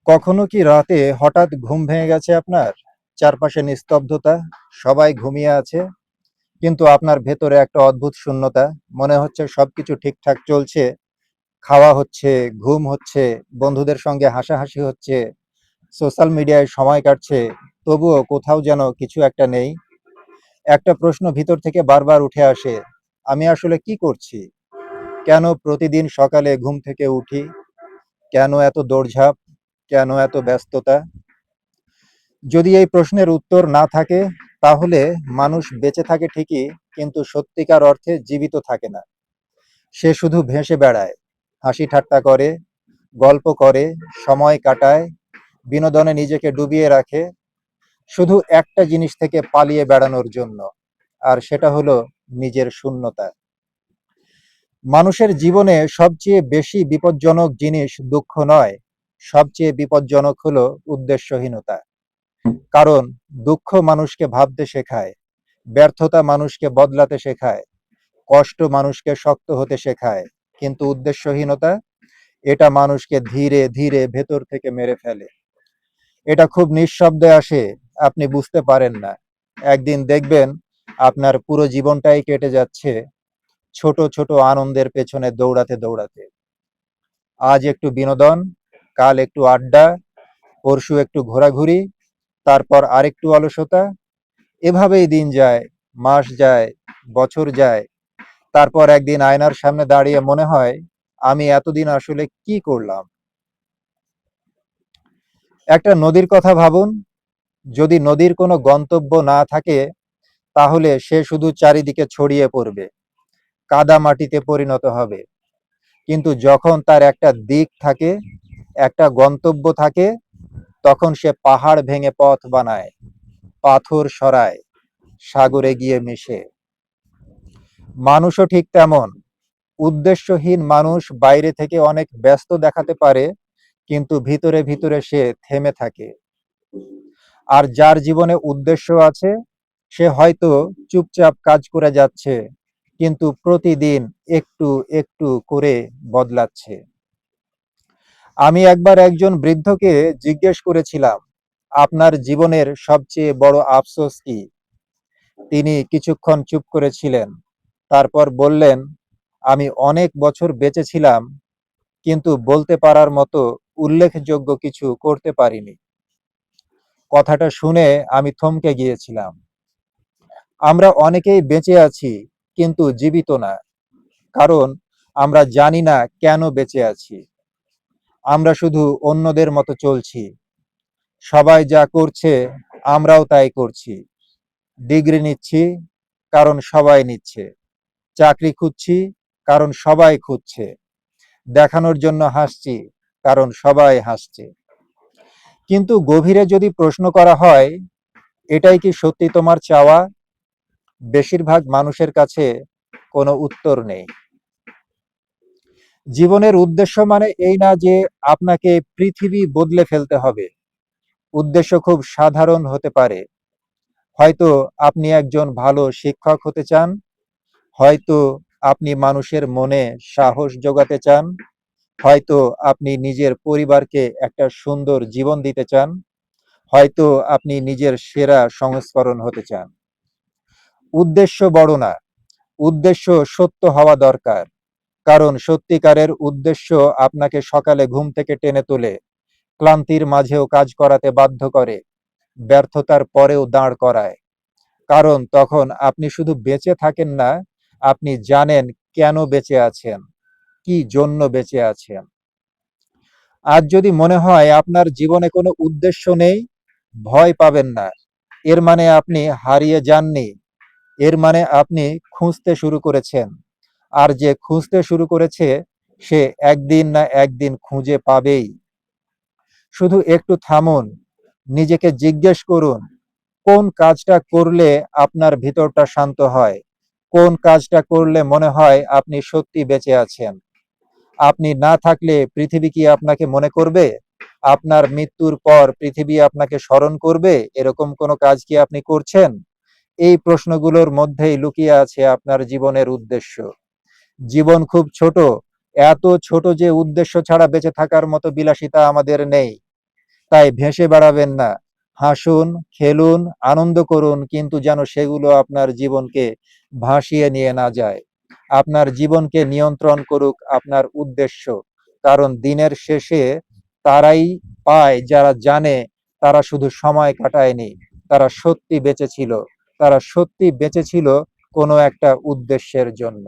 কখনো কি রাতে হঠাৎ ঘুম ভেঙে গেছে আপনার? চারপাশে নিস্তব্ধতা, সবাই ঘুমিয়ে আছে। কিন্তু আপনার ভেতরে একটা অদ্ভুত শূন্যতা। মনে হচ্ছে সবকিছু ঠিকঠাক চলছে। খাওয়া হচ্ছে, ঘুম হচ্ছে, বন্ধুদের সঙ্গে হাসাহাসি হচ্ছে, সোশ্যাল মিডিয়ায় সময় কাটছে। তবুও কোথাও যেন কিছু একটা নেই। একটা প্রশ্ন ভিতর থেকে বারবার উঠে আসে। আমি আসলে কি করছি? কেন প্রতিদিন সকালে ঘুম থেকে উঠি? কেন এত দৌড়ঝাঁপ? কেন এত ব্যস্ততা? যদি এই প্রশ্নের উত্তর না থাকে, তাহলে মানুষ বেঁচে থাকে ঠিকই, কিন্তু সত্যিকার অর্থে জীবিত থাকে না। সে শুধু ভেসে বেড়ায়, হাসি ঠাট্টা করে, গল্প করে, সময় কাটায়, বিনোদনে নিজেকে ডুবিয়ে রাখে, শুধু একটা জিনিস থেকে পালিয়ে বেড়ানোর জন্য। আর সেটা হলো নিজের শূন্যতা। মানুষের জীবনে সবচেয়ে বেশি বিপজ্জনক জিনিস দুঃখ নয়, সবচেয়ে বিপজ্জনক হলো উদ্দেশ্যহীনতা। কারণ দুঃখ মানুষকে ভাবতে শেখায়, ব্যর্থতা মানুষকে বদলাতে শেখায়, কষ্ট মানুষকে শক্ত হতে শেখায়। কিন্তু উদ্দেশ্যহীনতা, এটা মানুষকে ধীরে ধীরে ভেতর থেকে মেরে ফেলে। এটা খুব নিঃশব্দে আসে, আপনি বুঝতে পারেন না। একদিন দেখবেন আপনার পুরো জীবনটাই কেটে যাচ্ছে ছোট ছোট আনন্দের পেছনে দৌড়াতে দৌড়াতে। আজ একটু বিনোদন, কাল একটু আড্ডা, পরশু একটু ঘোরাঘুরি, তারপর আরেকটু অলসতা। এভাবেই দিন যায়, মাস যায়, বছর যায়। তারপর একদিন আয়নার সামনে দাঁড়িয়ে মনে হয়, আমি এতদিন আসলে কি করলাম? একটা নদীর কথা ভাবুন। যদি নদীর কোনো গন্তব্য না থাকে, তাহলে সে শুধু চারিদিকে ছড়িয়ে পড়বে, কাদা মাটিতে পরিণত হবে। কিন্তু যখন তার একটা দিক থাকে, একটা গন্তব্য থাকে, তখন সে পাহাড় ভেঙে পথ বানায়, পাথর সরায়, সাগরে গিয়ে মিশে। মানুষও ঠিক তেমন। উদ্দেশ্যহীন মানুষ বাইরে থেকে অনেক ব্যস্ত দেখাতে পারে, কিন্তু ভিতরে ভিতরে সে থেমে থাকে। আর যার জীবনে উদ্দেশ্য আছে, সে হয়তো চুপচাপ কাজ করে যাচ্ছে, কিন্তু প্রতিদিন একটু একটু করে বদলাচ্ছে। আমি একবার একজন বৃদ্ধকে জিজ্ঞেস করেছিলাম, আপনার জীবনের সবচেয়ে বড় আফসোস কি? তিনি কিছুক্ষণ চুপ করেছিলেন, তারপর বললেন, আমি অনেক বছর বেঁচে ছিলাম, কিন্তু বলতে পারার মতো উল্লেখযোগ্য কিছু করতে পারিনি। কথাটা শুনে আমি থমকে গিয়েছিলাম। আমরা অনেকেই বেঁচে আছি, কিন্তু জীবিত না। কারণ আমরা জানি না কেন বেঁচে আছি। আমরা শুধু অন্যদের মতো চলছি। সবাই যা করছে, আমরাও তাই করছি। ডিগ্রি নিচ্ছি, কারণ সবাই নিচ্ছে। চাকরি খুঁজছি, কারণ সবাই খুঁজছে। দেখানোর জন্য হাসছি, কারণ সবাই হাসছে। কিন্তু গভীরে যদি প্রশ্ন করা হয়, এটাই কি সত্যি তোমার চাওয়া? বেশিরভাগ মানুষের কাছে কোনো উত্তর নেই। জীবনের উদ্দেশ্য মানে এই না যে আপনাকে পৃথিবী বদলে ফেলতে হবে। উদ্দেশ্য খুব সাধারণ হতে পারে। হয়তো আপনি একজন ভালো শিক্ষক হতে চান, হয়তো আপনি মানুষের মনে সাহস যোগাতে চান, হয়তো আপনি নিজের পরিবারকে একটা সুন্দর জীবন দিতে চান, হয়তো আপনি নিজের সেরা সংস্করণ হতে চান। উদ্দেশ্য বড় না, উদ্দেশ্য সত্য হওয়া দরকার। কারণ সত্যিকারের উদ্দেশ্য আপনাকে সকালে ঘুম থেকে টেনে তোলে, ক্লান্তির মাঝেও কাজ করাতে বাধ্য করে, ব্যর্থতার পরেও দাঁড় করায়। কারণ তখন আপনি শুধু বেঁচে থাকেন না, আপনি জানেন কেন বেঁচে আছেন, কি জন্য বেঁচে আছেন। আজ যদি মনে হয় আপনার জীবনে কোনো উদ্দেশ্য নেই, ভয় পাবেন না। এর মানে আপনি হারিয়ে যাননি, এর মানে আপনি খুঁজতে শুরু করেছেন। আর যে খুঁজতে শুরু করেছে, সে একদিন না একদিন খুঁজে পাবেই। শুধু একটু থামুন, নিজেকে জিজ্ঞেস করুন, কোন কাজটা করলে আপনার ভিতরটা শান্ত হয়, কোন কাজটা করলে মনে হয় আপনি সত্যি বেঁচে আছেন। আপনি না থাকলে পৃথিবী কি আপনাকে মনে করবে? আপনার মৃত্যুর পর পৃথিবী আপনাকে স্মরণ করবে? এরকম কোনো কাজ কি আপনি করছেন? এই প্রশ্নগুলোর মধ্যেই লুকিয়ে আছে আপনার জীবনের উদ্দেশ্য। জীবন খুব ছোট, এত ছোট যে উদ্দেশ্য ছাড়া বেঁচে থাকার মতো বিলাসিতা আমাদের নেই। তাই ভেসে বেড়াবেন না। হাসুন, খেলুন, আনন্দ করুন, কিন্তু যেন সেগুলো আপনার জীবনকে ভাসিয়ে নিয়ে না যায়। আপনার জীবনকে নিয়ন্ত্রণ করুক আপনার উদ্দেশ্য। কারণ দিনের শেষে তারাই পায় যারা জানে তারা শুধু সময় কাটায়নি, তারা সত্যি বেঁচে ছিল। তারা সত্যি বেঁচে ছিল কোনো একটা উদ্দেশ্যের জন্য।